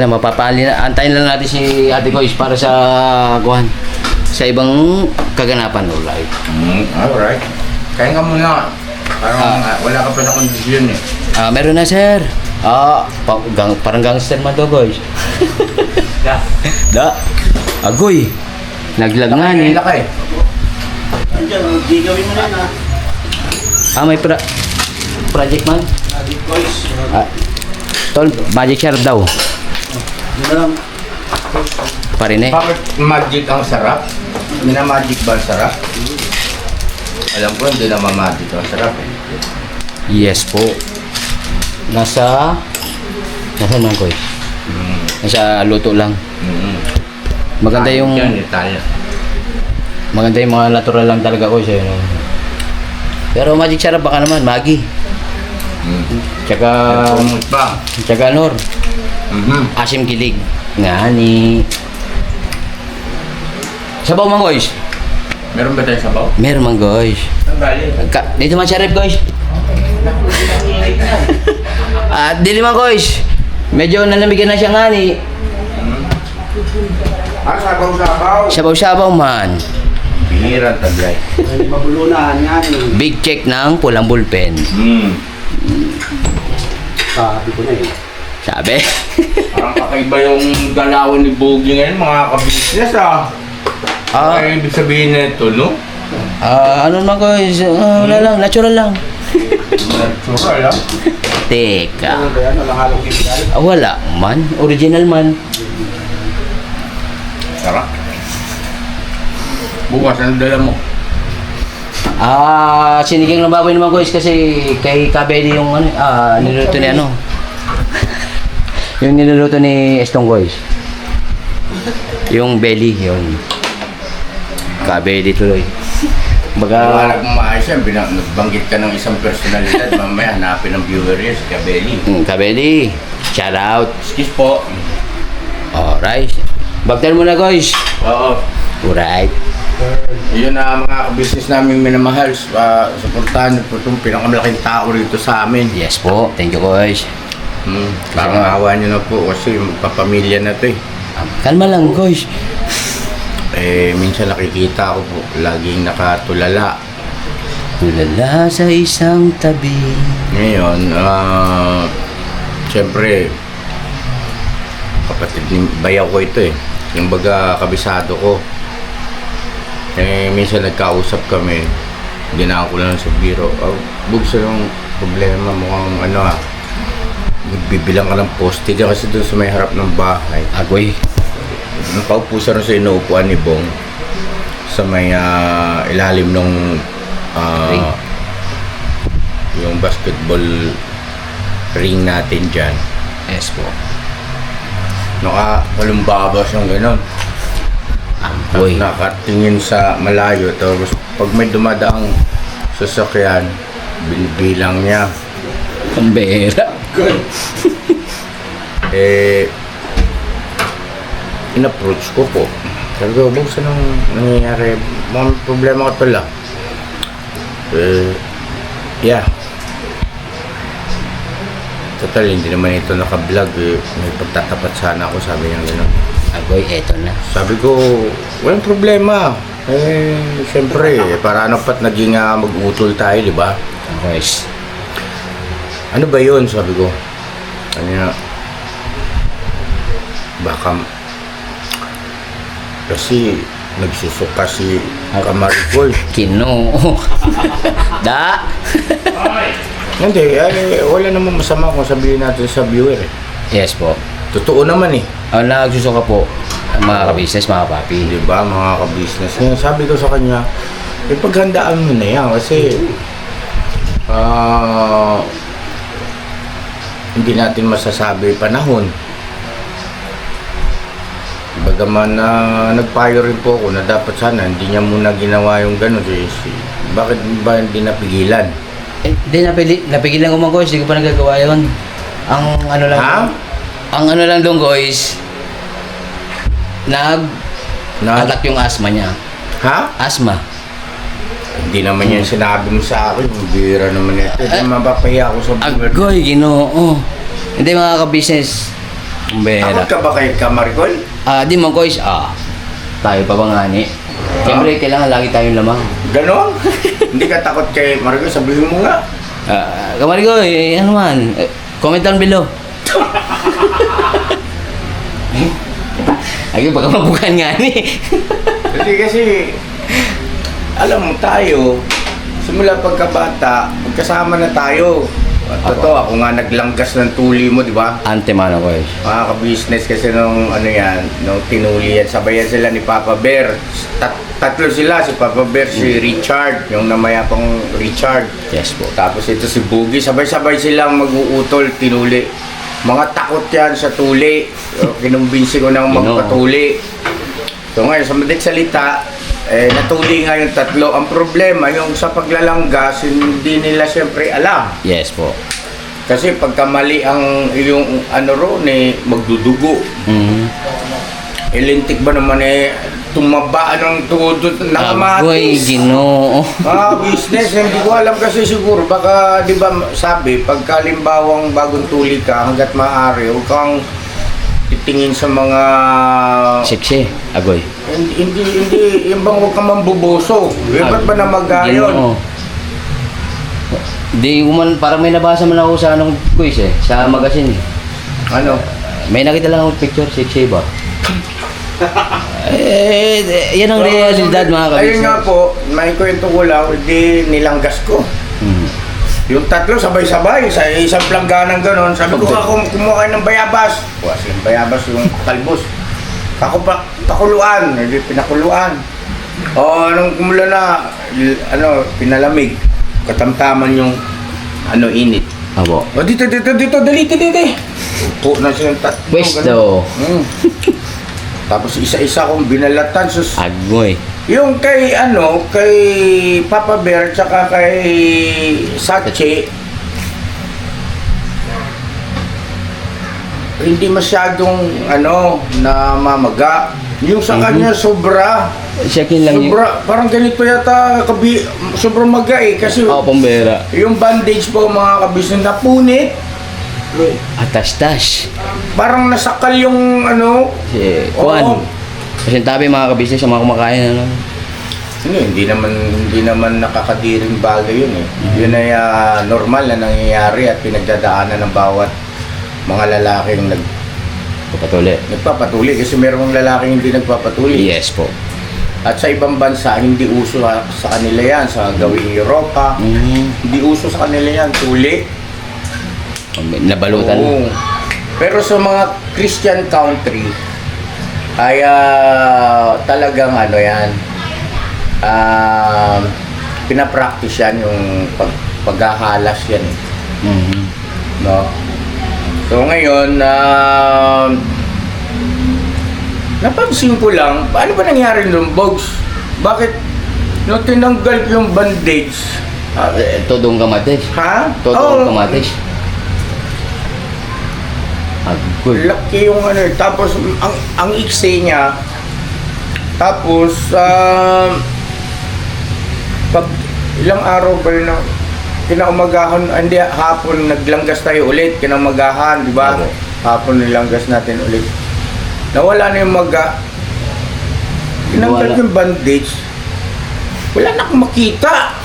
na, mapapali na. Antayin lang natin si Ate Kois para sa kuhan. Sa ibang kaganapan ulit. Alright. Kaya nga muna. Parang wala ka pa na kondisyon eh. Meron na, sir. Parang gangster man to, guys. Da. Agoy. Naglag nga ni. Laki. Andiyan, di gawin mo na yun May project man? Boys. Tol, magic share daw. Yun na lang. Pa rin eh. Bakit magic ang sarap? Minamagic ba ang sarap? Alam ko hindi naman magic ang sarap eh. Yes po. Nasa man ko eh. Nasa luto lang. Maganda yung Yan, Italia. maganda yung mga natural lang talaga ko siya. Pero magic sarap baka naman, Magi. Tsaka Promote pa. tsaka Nor. Asim kilig. Nga ni. Sabaw man guys. Meron ba tayo sabaw? Meron man guys. Ang galing. Dito man siya rep guys. Dili man guys. Medyo nanamigan na siya nga ni. Sabaw-sabaw. Sabaw-sabaw man. Bihira taglay. Mabulunan yan. Big check ng pulang bullpen. Sabi ko na eh. Sabi? Parang kakaiba yung galawan ni Bogie ngayon, mga ka-business Kaya ibig sabihin na ito, no? Ano naman guys? Wala lang, natural lang. Natural, Teka. Ano ba yan? Walang halong chemical. Wala man. Original man. Sarap. Bukas, ano dala mo? Sinigang na baboy naman guys kasi kay Kabeli yung niluluto ni ano. Yung niluluto ni Estong guys. Yung belly, yun. Kabeli tuloy. Wala kong maayos yan, banggit ka ng isang personalidad, mamaya hanapin ng viewer yun, si Kabeli. Kabeli, shout out. Excuse po. Alright. Bagdal mo na guys. Oo. Alright. Yun na mga business namin minamahal. Suportahan niyo po itong pinakamalaking tao rito sa amin. Yes po. Thank you guys. Parang awa niyo na po kasi magpapamilya na ito eh. Kalma lang guys. Minsan nakikita ko po, laging nakatulala. Tulala sa isang tabi. Ngayon, siyempre, kapatid ni bayaw ko ito eh. Yung baga kabisado ko. Minsan nagkausap kami, ginaan ko lang sa biro. Bugso yung problema, mukhang magbibilang ka ng poste dyan kasi doon sa may harap ng bahay. Agoy. Nakaupo siya rin sa inuupuan ni Bong sa may ilalim ng Ring. yung basketball ring natin dyan. Yes po. Nakalumbaba siyang gano'n. Agoy. Nakatingin sa malayo. Tapos pag may dumadaang sasakyan, binibilang niya. Pambera. In-approach ko po. Sabi ko, Bong, saan ang nangyayari? Mga problema ko pala. Yeah. Total, hindi naman ito naka-vlog. May pagtatapat sana ako, sabi niya gano'n. Agoy, eto na. Sabi ko, walang problema. Siyempre, para ano pat naging mag-utol tayo, di ba? Guys. Ano ba yun? Sabi ko. Ano na? Baka kasi nagsusuka si Kamaricol. Kinoo. Da. Hindi, wala namang masama kung sabihin natin sa viewer eh. Yes po. Totoo naman eh. Nagsusuka po. Mga ka-business, mga papi. Di ba, mga ka-business. Ngayon, sabi ko sa kanya, paghandaan mo na yan kasi hindi natin masasabi panahon. Bagaman nagpayo rin po ako na dapat sana hindi niya muna ginawa yung gano'n. Bakit ba hindi napigilan? Hindi, napigilan ko mga guys. Hindi ko pa nagagawa yun. Ang ano lang. Ha? Ang ano lang doon guys. Atak yung asthma niya. Ha? Asthma. Hindi naman yan sinabi mo sa akin. Bira naman ito. Hindi mapapahiya ako sa viewer. Agoy, Ginoo. Hindi mga ka-business. Kumbera. Takot ka ba kay Kamaricol? Di man guys, tayo pa ba nga ni? Siyempre, kailangan lagi tayong lamang. Ganon? Hindi ka takot kay Maricol? Sabihin mo nga. Kamari ko, ano man, comment down below. Ay, baka mabukan nga ni. Kasi, alam mo tayo, simula pagkabata, magkasama na tayo. Totoo, ako nga naglanggas ng tuli mo, di ba? Antemano guys. Mga ka-business kasi nung ano yan, nung tinuli yan, sabayan sila ni Papa Bear. Tatlo sila, si Papa Bear, si Richard, yung namayapang Richard. Yes po. Tapos ito si Boogie, sabay-sabay silang mag-uutol, tinuli. Mga takot yan sa tuli. Kinumbinsi ko nang magpatuli. So ngayon, sa madaling salita, natuli nga yung tatlo. Ang problema, yung sa paglalanggas, hindi nila siyempre alam. Yes po. Kasi pagka mali ang yung ano ron magdudugo. Lintik ba naman tumaba ng tuhod ng Agoy, kamatis. Ginoo. Business, hindi ko alam kasi siguro baka di ba sabi pagka limbawang bagong tuli ka hanggat maaari huwag kang titingin sa mga Sexy, agoy. hindi yung bang huwag kang mambuboso. Ba't ba namagayon? Ginoo. Di ko man, parang may nabasa man ako sa anong quiz sa magazine Ano? May nakita lang akong picture, sexy ba? Yan ang realidad mga kabisnes. Ayun nga po, may kwento ko lang, hindi nilanggas ko. Yung tatlo sabay-sabay sa isang plangganang gano'n. Sabi ko, ako kumuha kayo ng bayabas. Kuha silang bayabas yung talbos. Ako pa, pakuluan. Hindi pinakuluan. Nung kumula na, pinalamig. Katamtaman yung, init. Abo. Dito, dali. Upo na silang tatlo. Pwesto. Tapos isa-isa kong binalatan. Agoy. Yung kay Papa Bear tsaka kay Sachi, hindi masyadong namamaga. Yung sa kanya sobra. Siyakin lang Sobra, parang ganito yata sobrang maga kasi pambera. yung bandage po mga kabisnes napunit. Atas-tas. Parang nasakal yung Si Oo. Juan. Kasi tabi mga kabisnes sa mga kumakain Hindi naman nakakadiring bagay yun eh. Yun ay normal na nangyayari at pinagdadaanan ng bawat mga lalaking nagpapatuli kasi merong lalaking hindi nagpapatuli. Yes po. At sa ibang bansa, hindi uso sa kanila yan. Sa gawing Europa, hindi uso sa kanila yan. Tuli. Nabalutan. Oo. Pero sa mga Christian country, ay talagang pinapractice yan yung paghahalas yan. No? So ngayon, napansin ko lang, ano ba nangyari nung Bogs? Bakit nung tinanggal yung bandage? Todong kamatis. Ha? Todong kamatis. Agoy. Laki yung tapos ang iksi niya, tapos pag ilang araw ba yun kinaumagahan, hindi hapon naglanggas tayo ulit, kinaumagahan, di ba? Okay. Hapon nilanggas natin ulit. Nawala na yung maga. Tinanggal Nawala. yung bandage. Wala na akong makita.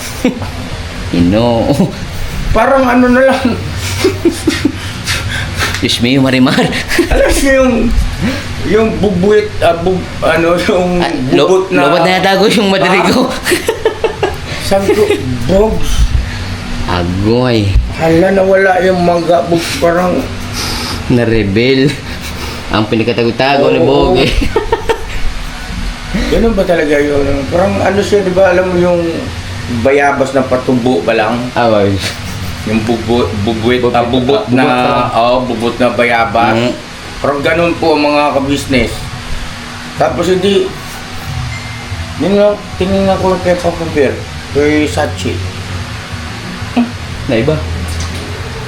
Parang na lang. Diyos me, Marimar. Alam niyo yung bubuit, yung bubot na... Lobot na yata ko yung madiri ko. Sabi ko, Bogs, Agoy. hala nawala yung maga, Bogs, parang... Na-rebel. Ang pinakatago-tago ni Bog. Ganun ba talaga yun? Parang siya, di ba, alam mo yung bayabas na patubo pa lang? Agoy. Yung bubot na bayabas. Parang ganun po ang mga kabisnes. Tapos hindi, tingnan ko lang kay Papa Bear, kay Sachi. Na iba.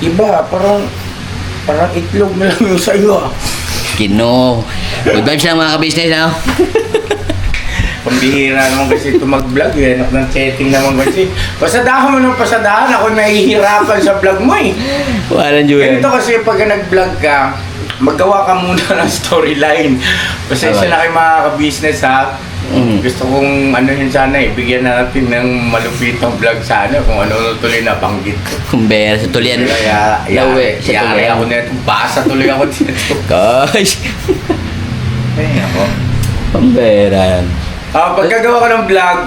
Iba, parang itlog na lang yung sa'yo. Good vibes lang mga kabisnes Pambihira naman kasi ito mag-vlog eh. Anak ng setting naman kasi. Pasadahan mo ng pasadahan. Ako nahihirapan sa vlog mo eh. Walang juyan. Ganito kasi pag nag-vlog ka, maggawa ka muna ng storyline. Pasensya na kayo mga ka-business ha. Gusto kong ano yun sana bigyan na natin ng malupitang vlog sana kung ano tuloy na banggit ko. Kumbera sa tulian. Kaya, Lauwi sa yari tulian. ako nito. Basa tuloy ako dito. Guys. Ay, ako. Kumbera yan. Pagkagawa ka ng vlog,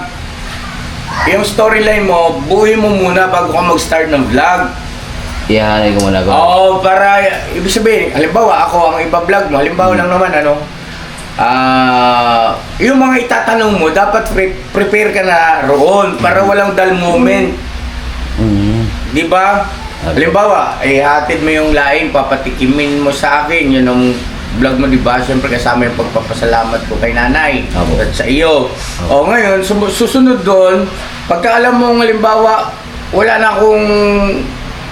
yung storyline mo, buuin mo muna bago ka mag-start ng vlog. Ihahanay ko muna ko. Oo, para, ibig sabihin, halimbawa, ako ang iba-vlog mo, halimbawa lang naman, yung mga itatanong mo, dapat prepare ka na roon para walang dull moment. Di ba? Halimbawa, hatid mo yung laing, papatikimin mo sa akin, yun ang vlog mo, di ba? Siyempre kasama yung pagpapasalamat ko kay nanay Apo. at sa iyo. O ngayon, susunod doon, pagka alam mo, halimbawa, wala na akong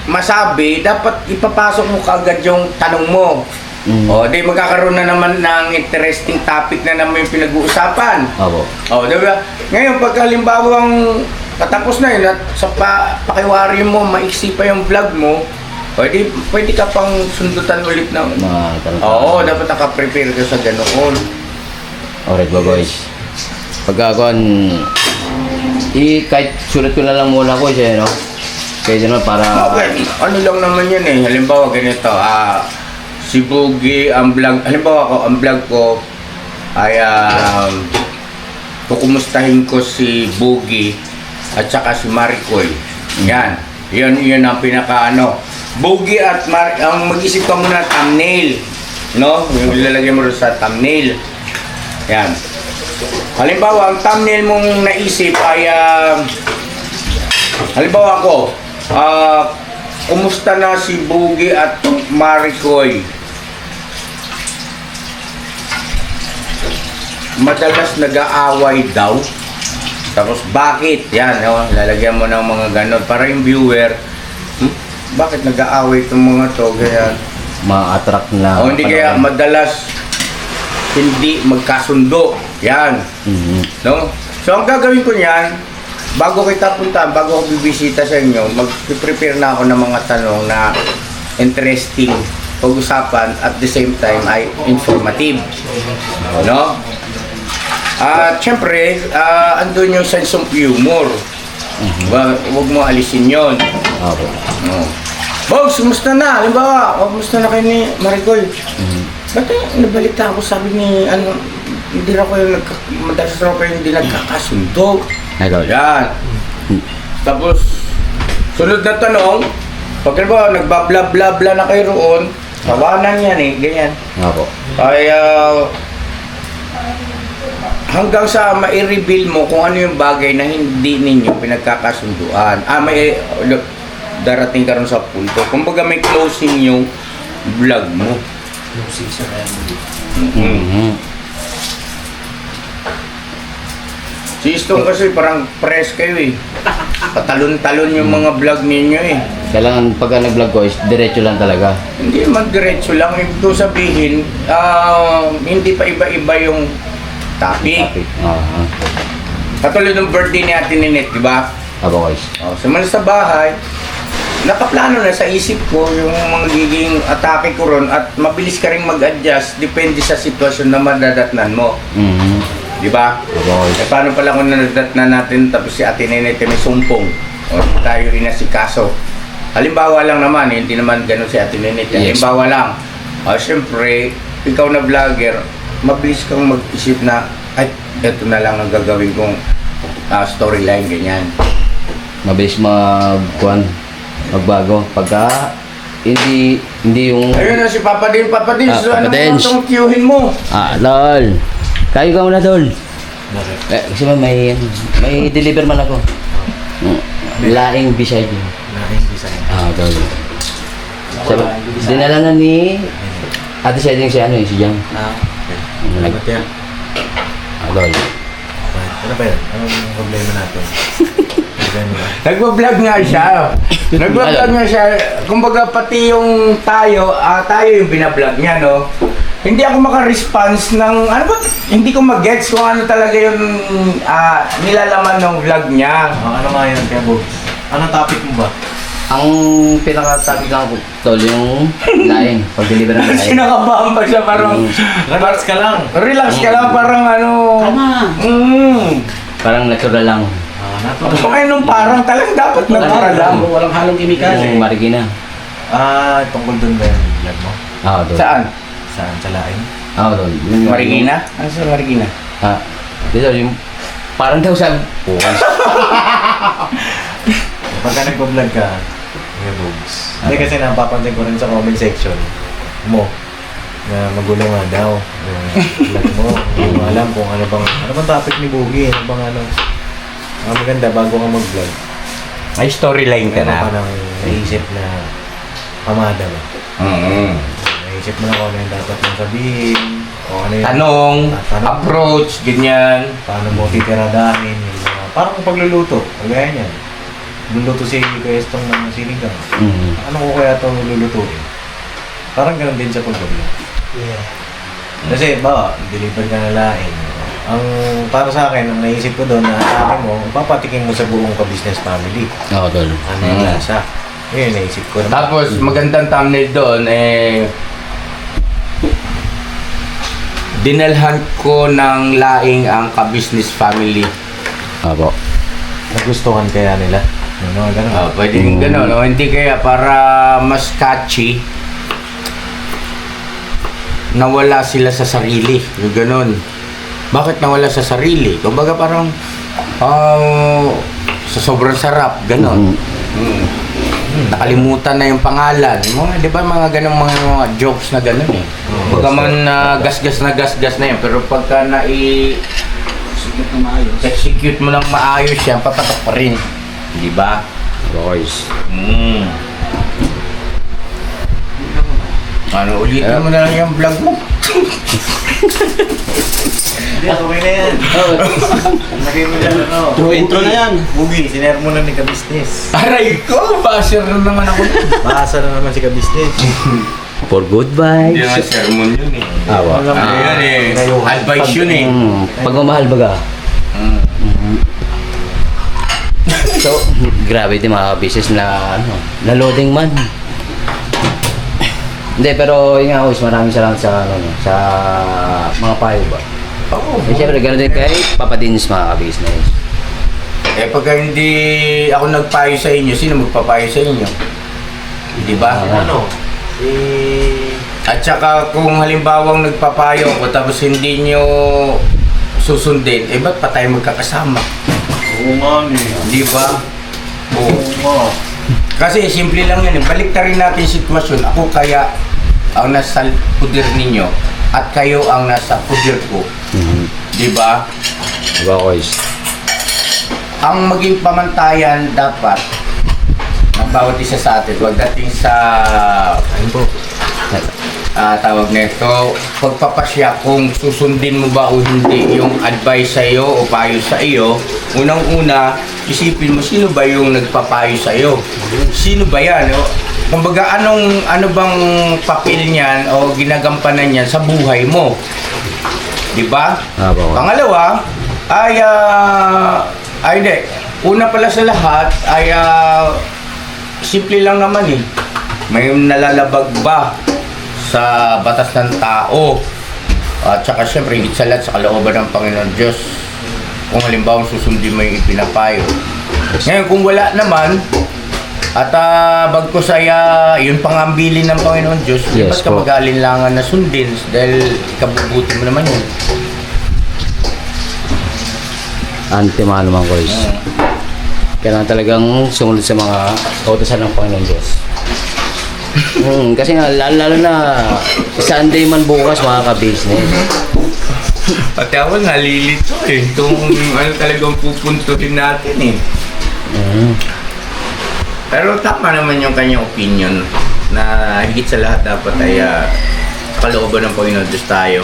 masabi, dapat ipapasok mo kaagad yung tanong mo. O, di magkakaroon na naman ng interesting topic na naman yung pinag-uusapan. Opo. O, di ba? Ngayon, pagka halimbawang katapos na yun at sa pakiwari mo, maiksi pa yung vlog mo, pwede ka pang sundutan ulit ng... Mga tanong. Oo, dapat naka-prepare ka sa ganoon. Alright ba guys? Pagka ako, kahit sulat ko na lang muna ko siya, no? Kaya naman para... Okay, ano lang naman yun eh. Halimbawa ganito, si Boogie, ang vlog, halimbawa ako, ang vlog ko ay kukumustahin ko si Boogie at saka si Maricoy. Yan. Yun ang pinaka Boogie at ang mag-isip ka muna thumbnail. No? Yung ilalagay mo rin sa thumbnail. Yan. Halimbawa, ang thumbnail mong naisip ay halimbawa ako, kumusta na si Boogie at Maricoy? Madalas nag-aaway daw. Tapos bakit? Yan, lalagyan mo ng mga ganon. Para yung viewer, bakit nag-aaway itong mga to? Kaya, ma-attract na. o hindi kaya madalas hindi magkasundo. Yan. No? So ang gagawin ko niyan, bago kita puntahan, bago ako bibisita sa inyo, mag-prepare na ako ng mga tanong na interesting pag-usapan at the same time ay informative. No? At syempre, andun yung sense of humor. Huwag mo alisin yon. Opo. No. Bogs, kumusta na? Halimbawa, kumusta na kayo ni Maricoy? Ba't nabalita ako, sabi ni, hindi na kayo madalas na kayo hindi nagkakasundo. Yan. Tapos, sunod na tanong, pag halimbawa, nagbabla-bla-bla na kayo roon, tawanan yan eh, ganyan. Opo. Kaya, hanggang sa ma-reveal mo kung ano yung bagay na hindi ninyo pinagkakasunduan. Darating ka rin sa punto. Kumbaga may closing yung vlog mo. Si Istong kasi parang press kayo eh. Patalon-talon yung mga vlog ninyo eh. Kailangan pagka nag-vlog ko is diretso lang talaga. Hindi man diretso lang. Ibig sabihin, hindi pa iba-iba yung topic. Katulad ng birthday ni Ate Ninette, di ba? Opo guys. Sumala sa bahay, nakaplano na sa isip ko yung magiging atake ko ron at mabilis ka rin mag-adjust depende sa sitwasyon na madadatnan mo. Di ba? Opo guys. Paano pala kung nadadatnan natin tapos si Ate Ninette may sumpong o tayo rin na si Kaso? Halimbawa lang naman, hindi naman ganun si Ate Ninette. Yes. Halimbawa lang. Siyempre, ikaw na vlogger, mabilis kang mag-isip na, ay, ito na lang ang gagawin kong storyline, ganyan. Mabilis magbago. Pagka hindi yung... Ayun na si Papa Din. Papa Din, so Papa ano Dins. mo itong queuein mo? Lol. Kayo ka muna, Tol. Kasi may deliver man ako. Laing beside you. Tol. Dinala na ni Ate Seding si si Jam. Salamat yan. Tol. Ano ba yan? Anong problema natin? Nagbablog nga siya. Nagbablog nga siya. Kumbaga pati yung tayo yung binablog niya, no? Hindi ako maka-response ng, hindi ko mag-gets kung ano talaga yung nilalaman ng vlog niya. Ano nga yan, Kaya Bogs? Anong topic mo ba? Ang pinaka-topic lang po, tol, yung laing. Pag-deliver ng laing. Sinakabahan pa siya parang... Relax ka lang. Relax ka lang, parang ano... Parang natural lang. Ay, nung parang talagang dapat natural lang. Walang halong kimikal eh. Yung marigina. Tungkol dun ba yung vlog mo? Oo, tol. Saan? Saan? Sa laing? Oo, tol. Yung- Marigina? Ano sa Marigina? Dito, yung... Parang daw sabi... Bukas. Pagka nagpa-vlog ka, may boobs. Hindi kasi napapansin ko rin sa comment section mo na magulo nga daw yung vlog mo. Hindi mo alam kung ano bang topic ni Boogie, ano bang ano. Ang maganda bago ka mag-vlog. May storyline ka Meron ka na. nang naisip na pamada ba? Naisip mo na kung ano yung dapat mong sabihin, o ano yung Tanong, Tanong. approach, ganyan. paano mo titiradahin, yung mga, parang pagluluto, kagaya niyan. Luluto si Kwestong ng sinigang. Mm. Ano ko kaya ito lulutuin? Parang ganun din sa pagbablog. Kasi ba, deliver ka na laing. Ang para sa akin, ang naisip ko doon na sabi mo, papatikin mo sa buong ka-business family. Oo, tol. Ano yung lasa? Yun yung naisip ko. Tapos, magandang thumbnail doon, dinalhan ko ng laing ang ka-business family. Opo. Nagustuhan kaya nila? Yung mga ganun. Pwedeng gano'n, no? Hindi kaya para mas catchy, nawala sila sa sarili. Yung gano'n. Bakit nawala sa sarili? Kumbaga parang, sa sobrang sarap, gano'n. Nakalimutan na yung pangalan. Mga, di ba mga ganong mga jokes na gano'n eh. Baga man gasgas na yan. Pero pagka execute mo lang maayos yan, papatok pa rin. Di ba? Boys. Ano, ulitin mo na lang yung vlog mo. Hindi, okay na yan. Lagay mo yan, ano. True intro na yan. Boogie, sinare mo na ni ka-business. Aray ko, basher na naman ako. Maasa na naman si ka-business. For good vibes. Hindi naman sermon yun eh. Awa. Alam mo, Yan eh, advice yun eh. Pagmamahal baga. So, grabe din mga business na ano, na loading man. Hindi, pero yun nga, Uys, maraming salamat sa ano, sa mga payo ba. Oo. Eh, syempre, ganoon din kay Papa Dins mga business. Eh pagka hindi ako nagpayo sa inyo, sino magpapayo sa inyo? Di ba? Ano? At saka kung halimbawang nagpapayo ako tapos hindi nyo susundin, eh ba't pa tayo magkakasama? Oo nga Di ba? Oo. Kasi simple lang yan. Balik na rin natin yung sitwasyon. Ako kaya ang nasa puder ninyo at kayo ang nasa puder ko. Di ba? Diba, Uys? Ang maging pamantayan dapat ng bawat isa sa atin. Pagdating sa tawag nito, pagpapasya kung susundin mo ba o hindi yung advice sa iyo o payo sa iyo, unang-una, isipin mo sino ba yung nagpapayo sa iyo? Sino ba yan? Kumbaga, ano bang papel niyan o ginagampanan niyan sa buhay mo? Di ba? Pangalawa, hindi. Una pala sa lahat, simple lang naman eh. May nalalabag ba sa batas ng tao? At saka syempre, higit sa lahat sa kalooban ng Panginoon Diyos. Kung halimbawa susundin mo yung ipinapayo. Ngayon, kung wala naman, at bagkus ay yun pangambilin ng Panginoon Diyos, Yes, ba't ka po. mag-aalinlangan na sundin? Dahil ikabubuti mo naman yun. Anti-mahal naman, Uys. Kailangan talagang sumunod sa mga kautosan ng Panginoon Diyos. Kasi nga, lalo na Sunday man bukas mga ka-business. Pati ako nalilito eh. Kung ano talagang pupuntuhin natin eh. Pero tama naman yung kanyang opinion na higit sa lahat dapat ay kalooban ng Panginoon Diyos tayo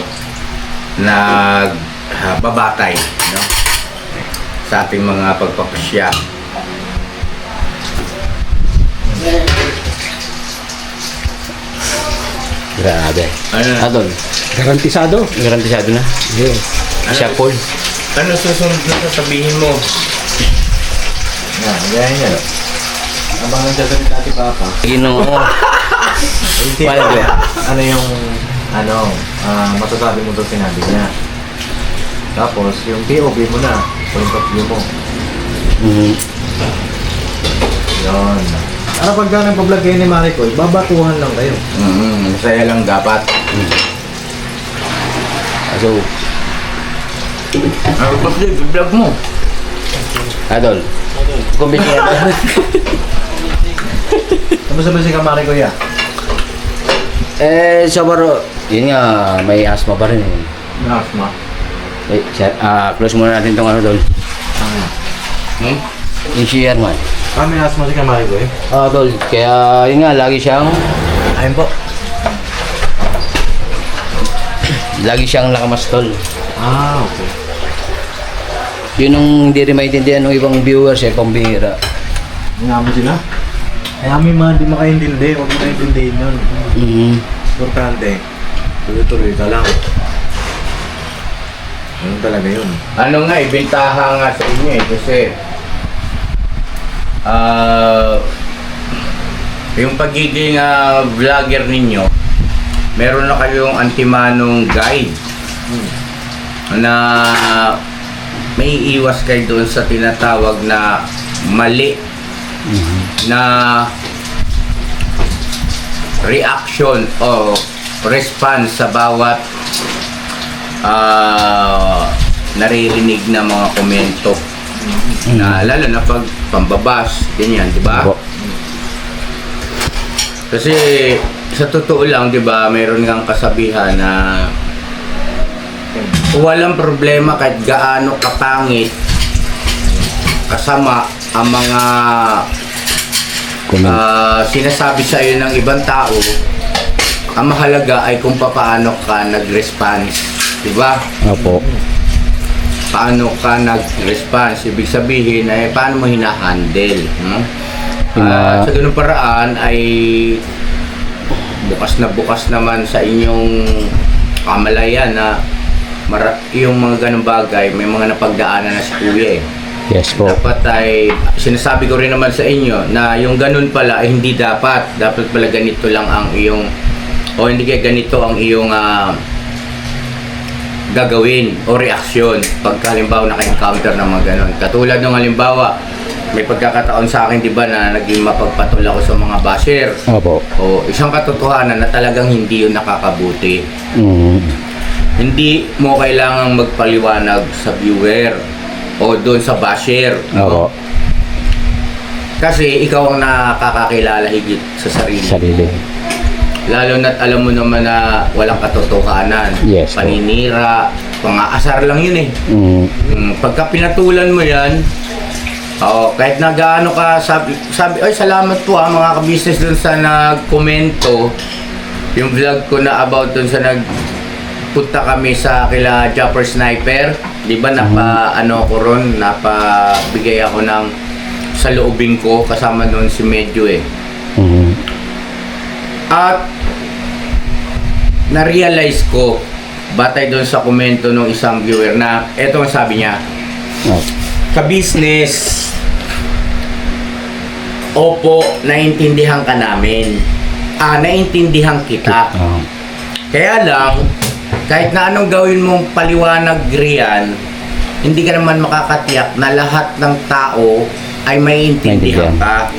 na babatay, no? Sa ating mga pagpapasya. Grabe. Ano? Adol, Garantisado. garantisado na. Yes. Siya, Paul. Ano susunod na sasabihin mo? Yan, ganyan yan. Habang nagsasalita si Papa, Ginoo. hindi Wala ba? ano yung, masasabi mo doon sinabi niya. Tapos, yung POV mo na, point of view mo. Mhm. Yun. Ano pagka nagpa-vlog kayo ni Maricoy, babatuhan lang kayo. Masaya lang dapat. So, Ano ba vlog mo? Adol. Kumbisi na. Kamusta ba si Maricoy ah? Sabaro, yun nga, may asthma pa rin eh. Asma. Close muna natin tong ano, Dol. Hmm? Yung share man. May asma si Maricoy? Dol. Kaya, yun nga, Ayun po. lagi siyang nakamas, Tol. Okay. Yun ang hindi rin maintindihan ng ibang viewers eh, pambihira. Ngayon sila? Kaya may mga hindi makaintindi, huwag mo naintindihin yun. Mhm. Importante, tuloy-tuloy ka lang. Ganun talaga yun. Ano nga, ibintaha nga sa inyo eh, kasi yung pagiging vlogger ninyo, meron na kayong antimanong guide na may iwas kayo doon sa tinatawag na mali na reaction o response sa bawat naririnig na mga komento na lalo na pag pambabas ganyan, di ba? Opo. Kasi sa totoo lang, di ba, mayroon kang kasabihan na walang problema kahit gaano kapangit kasama ang mga sinasabi sa iyo ng ibang tao. Ang mahalaga ay kung paano ka nag-response, di ba? Opo. Paano ka nag-response, ibig sabihin ay paano mo hinahandle. Sa ganung paraan ay bukas naman sa inyong kamalayan na yung mga ganung bagay, may mga napagdaanan na si Kuya eh. Yes po. Dapat ay, sinasabi ko rin naman sa inyo na yung ganun pala ay hindi dapat. Dapat pala ganito lang ang iyong, o hindi kaya ganito ang iyong gagawin o reaksyon pagka halimbawa naka-encounter ng mga ganun. Katulad ng halimbawa, may pagkakataon sa akin, di ba, na naging mapagpatol ako sa mga basher. Opo. O isang katotohanan na talagang hindi yun nakakabuti. Mhm. Hindi mo kailangang magpaliwanag sa viewer o doon sa basher. Opo. Kasi ikaw ang nakakakilala higit sa sarili. Sarili. Lalo na't alam mo naman na walang katotohanan. Yes, po. Paninira, pang-aasar lang yun eh. Mhm. Pagka pinatulan mo yan, kahit na gaano ka, sabi, ay salamat po mga ka-business dun sa nag-komento. Yung vlog ko na about dun sa nagpunta kami sa kila Japper Sniper. Di ba napa-ano ko ron, napabigay ako ng saloobin ko kasama doon si Medyo eh. Mhm. At na-realize ko batay doon sa komento ng isang viewer na eto ang sabi niya, ka-business, opo, naintindihan ka namin. Naintindihan kita. Kaya lang, kahit na anong gawin mong paliwanag riyan, hindi ka naman makakatiyak na lahat ng tao ay maiintindihan ka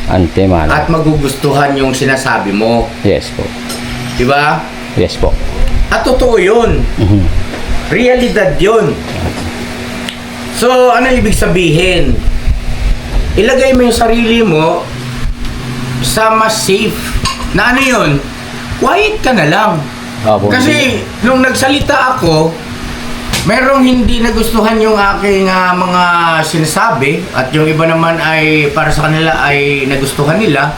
Antemano. at magugustuhan yung sinasabi mo. Yes po. Di ba? Yes po. At totoo yun. Mhm. Realidad yun. So, ano ibig sabihin? Ilagay mo yung sarili mo sa mas safe. Na ano yun? Quiet ka na lang. Opo. Kasi, nung nagsalita ako, merong hindi nagustuhan yung aking mga sinasabi at yung iba naman ay para sa kanila ay nagustuhan nila.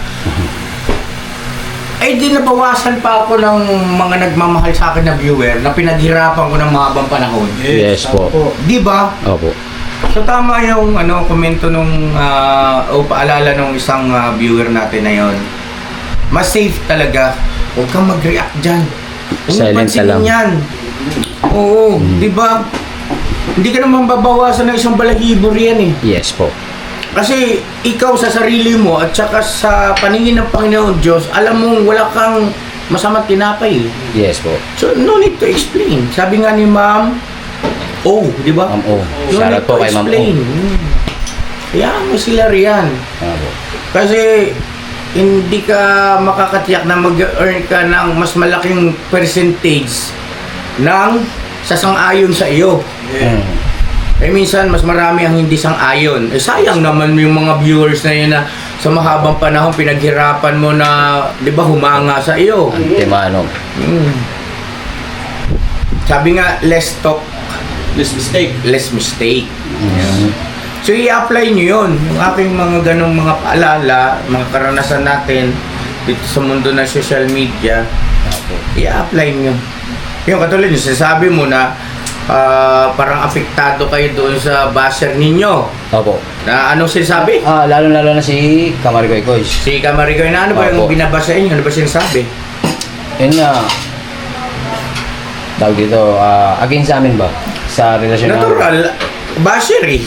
Ay di nabawasan pa ako ng mga nagmamahal sa akin na viewer na pinaghirapan ko ng mahabang panahon. Yes po. Di ba? Opo. So tama yung komento nung o paalala nung isang viewer natin na yon. Mas safe talaga. Huwag kang mag-react dyan. Huwag Silent ka pansinin lang. yan. Oo, di ba? Hindi ka naman babawasan ng isang balahibo riyan eh. Yes po. Kasi ikaw sa sarili mo at saka sa paningin ng Panginoon Diyos, alam mong wala kang masamang tinapay. Yes po. So, no need to explain. Sabi nga ni Ma'am O, di ba? Ma'am O. No Shoutout need po to kay Ma'am O. explain. Kaya mo sila riyan. Po. Kasi hindi ka makakatiyak na mag-earn ka ng mas malaking percentage ng sasang-ayon sa iyo. Eh minsan mas marami ang hindi sang-ayon. Eh sayang naman yung mga viewers na yun na sa mahabang panahon pinaghirapan mo na, di ba, humanga sa iyo. Antimano. Sabi nga, less talk, Less mistake. less mistake. So i-apply nyo yun, yung aking mga ganong mga paalala, mga karanasan natin dito sa mundo ng social media, i-apply nyo. Yung katulad yung sasabi mo na parang apektado kayo doon sa basher ninyo. Opo. Na anong sinasabi? Lalo na si Kamarigoy Koys. Si Kamarigoy na ano ba yung Opo. binabasa inyo? Ano ba sinasabi? Yun nga. Tawag dito, against sa amin ba? Sa relasyon namin. Natural, basher eh.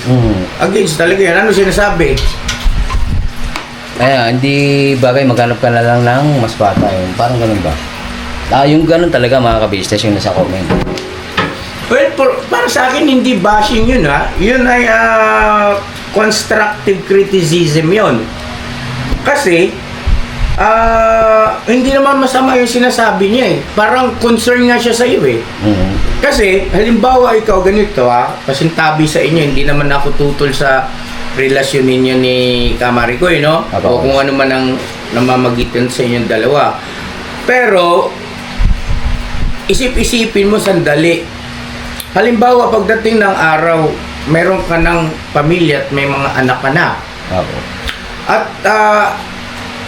Against talaga yan. Ano sinasabi? Kaya hindi bagay maghanap ka na lang ng mas bata yun. Parang ganun ba? Yung ganun talaga mga ka-business yung nasa comment. Well, para sa akin, hindi bashing yun ha. Yun ay constructive criticism yun. Kasi, hindi naman masama yung sinasabi niya eh. Parang concern nga siya sa iyo eh. Kasi, halimbawa ikaw ganito ha, pasintabi sa inyo, hindi naman ako tutol sa relasyon ninyo ni Kamarigoy, no? O kung ano man ang namamagitan sa inyong dalawa. Pero, isip-isipin mo sandali. Halimbawa, pagdating ng araw, meron ka ng pamilya at may mga anak ka na. Opo. At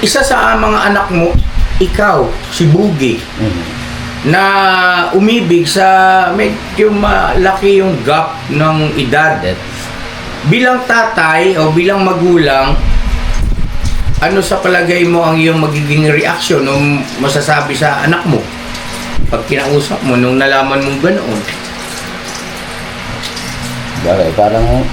isa sa mga anak mo, ikaw, si Bugi, na umibig sa medyo malaki yung gap ng edad. Bilang tatay o bilang magulang, ano sa palagay mo ang iyong magiging reaksyon nung masasabi sa anak mo? Pag kinausap mo, nung nalaman mong ganoon. Bagay, parang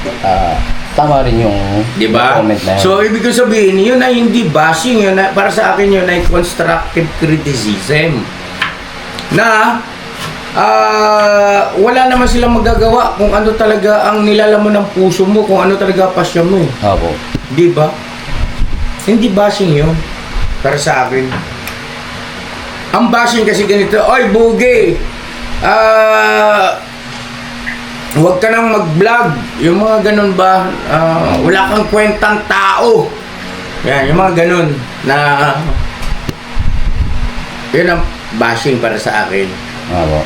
tama rin yung Di ba? comment na yun. So, ibig ko sabihin, yun ay hindi bashing, yun ay, para sa akin yun ay constructive criticism. Na, wala naman silang magagawa kung ano talaga ang nilalaman ng puso mo, kung ano talaga pasyon mo. Opo. Di ba? Hindi bashing yun, para sa akin. Ang bashing kasi ganito, oy, Bugi! Huwag ka nang mag-vlog. Yung mga ganun ba, wala kang kwentang tao. Yan, yung mga ganun na yun ang bashing para sa akin. Opo.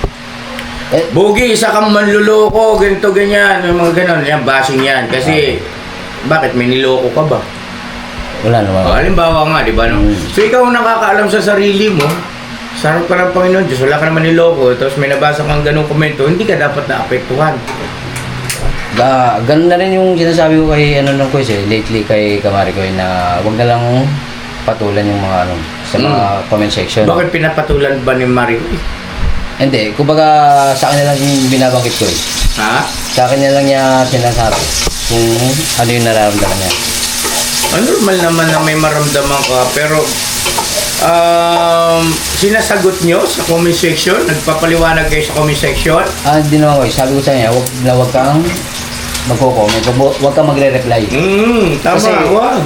Bugi, isa kang manluloko, ganito, ganyan. Yung mga ganun, yan, bashing yan. Kasi, bakit may niloko ka ba? Wala naman. Halimbawa nga, di ba? No? So, ikaw ang nakakaalam sa sarili mo, sa harap ka ng Panginoon Diyos, wala ka naman niloko, tapos may nabasa kang ganung komento, hindi ka dapat naapektuhan. Ganun na rin yung sinasabi ko kay ng Koys lately kay Kamarigoy na wag na lang patulan yung mga sa mga comment section. Bakit pinapatulan ba ni Mario? Hindi, kumbaga sa akin na lang yung binabangkit ko eh. Ha? Sa akin na lang niya sinasabi kung ano yung nararamdaman niya. Normal naman na may maramdaman ka, pero sinasagot nyo sa comment section? Nagpapaliwanag kayo sa comment section? Hindi naman Koys, sabi ko sa kanya, wag kang magko-comment, wag kang magre-reply. Tama, Kasi- wag.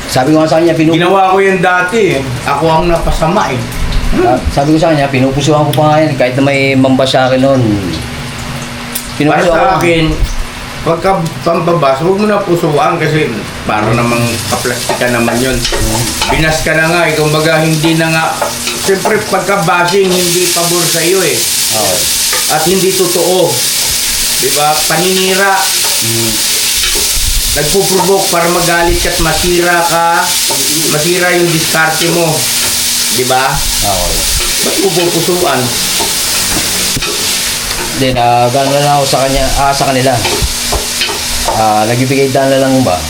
Sabi ko nga sa kanya, Ginawa ko yan dati. Ako ang napasama eh. sabi ko sa kanya, pinupusuhan ko pa nga yan kahit na may mamba sa akin noon. Para Pinupusuhan sa ko. akin, pagka pambabas, huwag mo na pusuan kasi para namang kaplastika naman yun. Binas ka na nga eh, kumbaga hindi na nga, siyempre pagka-bashing hindi pabor sa iyo eh. Okay. At hindi totoo. Diba? Paninira. Nagpo-provoke para magalit ka at masira ka. Masira yung diskarte mo. Diba? Okay. Ba't mo pupusuan? Then, gano'n na lang ako sa kanya, sa kanila. Nagbibigay daan na lang ba?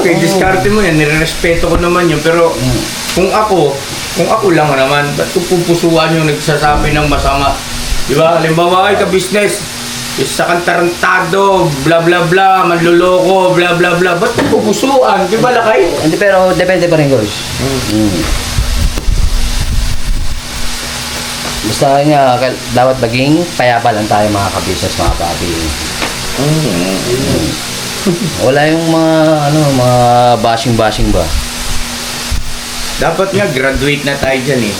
Okay, diskarte mo yan. Nirerespeto ko naman yun. Pero kung ako lang naman, ba't ko pupusuan yung nagsasabi ng masama? Diba? Halimbawa, ay ka-business. Isa kang tarantado, bla bla bla, manluloko, bla bla bla. Ba't pupusuan? Di ba lakay? Hindi, pero depende pa rin, guys. Basta nga, dapat maging payapa lang tayo mga ka-business, mga papi. Wala yung mga bashing-bashing ba? Dapat nga, graduate na tayo dyan eh.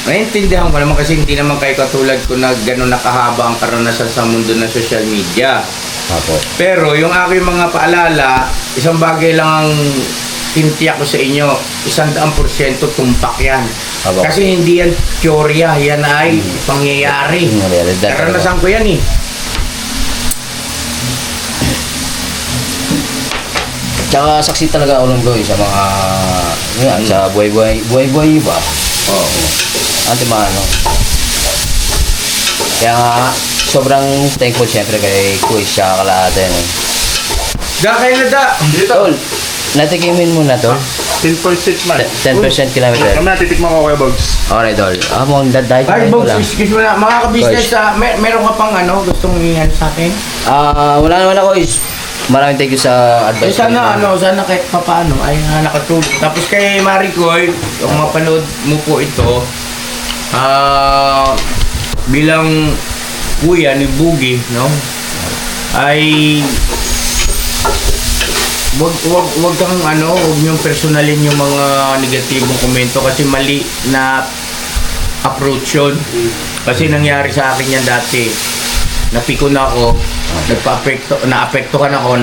Naiintindihan ko naman kasi hindi naman kayo katulad ko na gano'n nakahaba ang karanasan sa mundo ng social media. Apo. Pero yung aking mga paalala, isang bagay lang ang tinitiyak ko sa inyo, 100% tumpak yan. Apo. Kasi hindi yan teorya, yan ay pangyayari. Realidad. Karanasan ko yan eh. Tsaka saksi talaga ako nun, guys, sa mga, sa buhay-buhay ba? Oo. Antimano. Kaya nga, sobrang thankful siyempre kay Kuya siya kalahati. No? Da kayo na da! Tol, natikimin mo na to. 10% man. 10% kilometer. Kami natitikman ko kaya Bogs. Alright, Tol. Mo ang dadahit Ay, ko Bogs, lang. excuse mo na. Mga ka-business, meron ka pang gustong hingan sa akin? Wala naman ako is. Maraming thank you sa Eh, advice. sana sana kahit papaano ay nakatulong. Tapos kay Maricoy, kung mapanood mo po ito, bilang kuya ni Boogie, no? Ay wag kang wag niyong personalin yung mga negatibong komento kasi mali na approach yun. Kasi nangyari sa akin yan dati. Napikon ako, naapektuhan ako,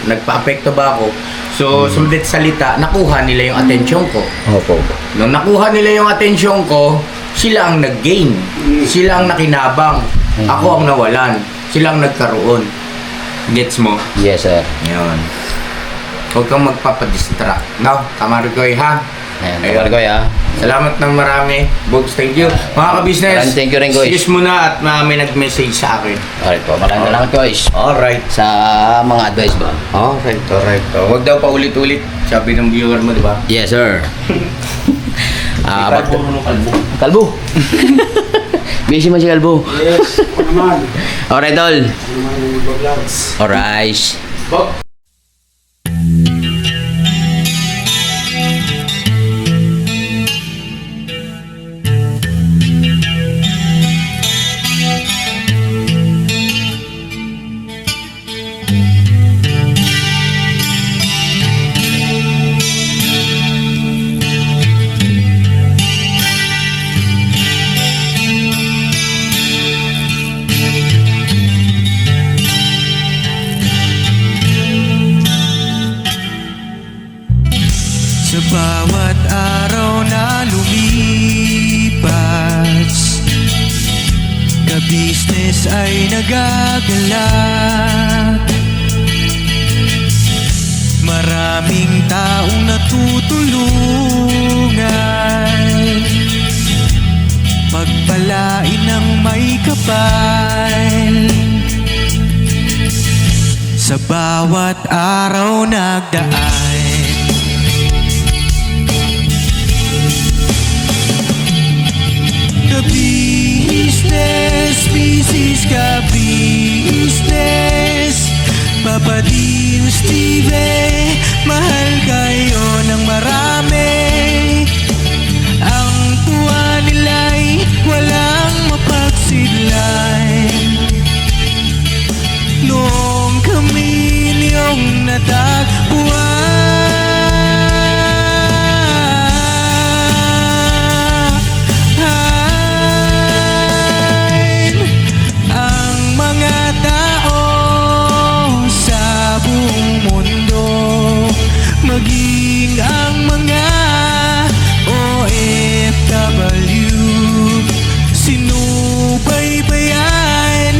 nagpa-apekto ba ako? So, sulit salita, nakuha nila yung atensyon ko. Opo. Nung nakuha nila yung atensyon ko, sila ang nag-gain. Sila ang nakinabang. Ako ang nawalan. Sila ang nagkaroon. Gets mo? Yes, sir. Yun. Huwag kang magpapadistract. No? Kamarigoy, ha? Ayan, Ayun. kapal ko ya. Salamat ng marami. Bogs, thank you. Mga ka-business, Maraming thank you rin, guys. excuse mo na at may nag-message sa akin. Alright po, maraming salamat guys. Alright. Sa mga advice ba? Alright. Huwag daw pa ulit-ulit. Sabi ng viewer mo, di ba? Yes, sir. Kalbo. Kalbo. Busy man si Kalbo. Yes, ako naman. Alright, Tol. Ako naman yung vlogs. Alright. Sa bawat araw na lumipas, ka-business ay nagagalak. Maraming taong natutulungan, pagpalain ng may kapal. Sa bawat araw nagdaan, ka-business, business ka-business, Papa Dean, Steve, mahal kayo ng marami. Ang tuwa nila'y walang mapagsidlan. Noong kami niyong natagpuan, ang mga tao sa buong mundo, maging ang mga OFW, sinubaybayan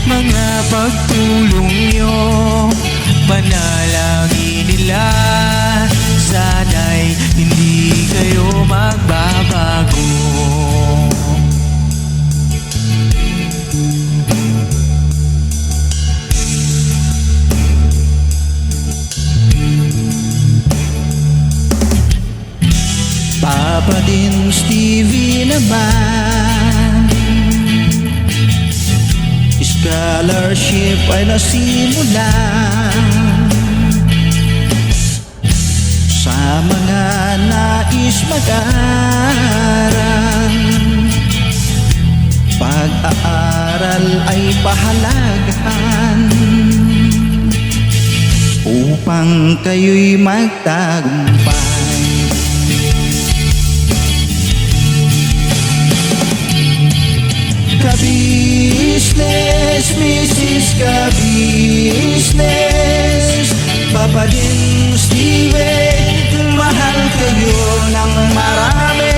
mga pagtulong nyo, panalangin nila, sana'y hindi kayo magbabago. Papa din Stevie naman, scholarship ay nasimula sa mga nais mag-aral. Pag-aaral ay pahalagahan upang kayo'y magtagumpay. Ka-business, Mrs. Ka-business, Papa din Steven, mahal kayo ng marami.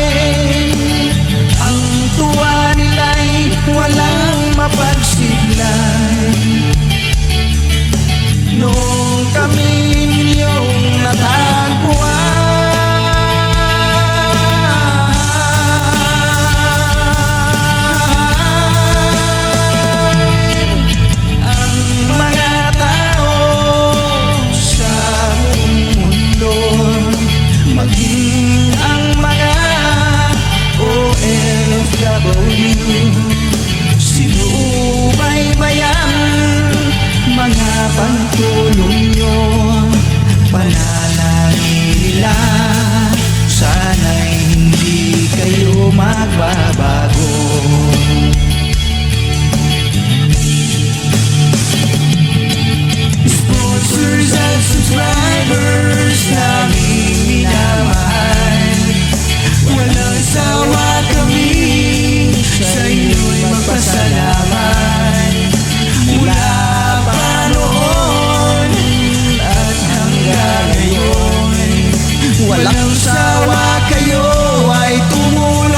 Ang tuwa nila'y walang mapagsiglay. Nung kami ninyong natagpuan, ang mga tao sa buong mundo, maging ang mga OFW, sinubaybayan mga pagtulong nyo. Panalangin nila, sana'y hindi kayo magbabago. Sponsors at subscribers namin minamahal, walang sawa kami sa inyo'y magpasalamat. Mula pa noon at hanggang ngayon, walang sawa kayo ay tumulong.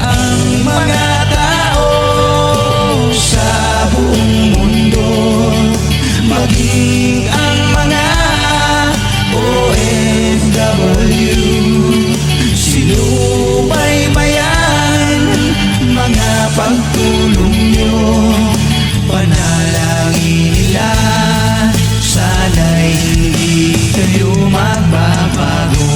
Ang mga tao sa buong mundo, maging ang mga OFW, sinubaybayan mga pagtulong nyo. Panalangin nila, sana'y hindi kayo magbabago.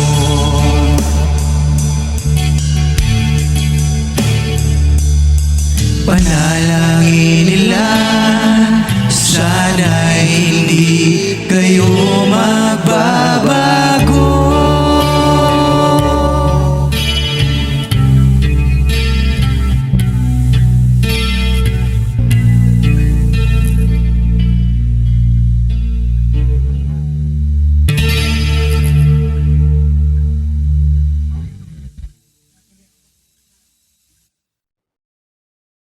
Panalangin nila, sana'y hindi kayo magbabago.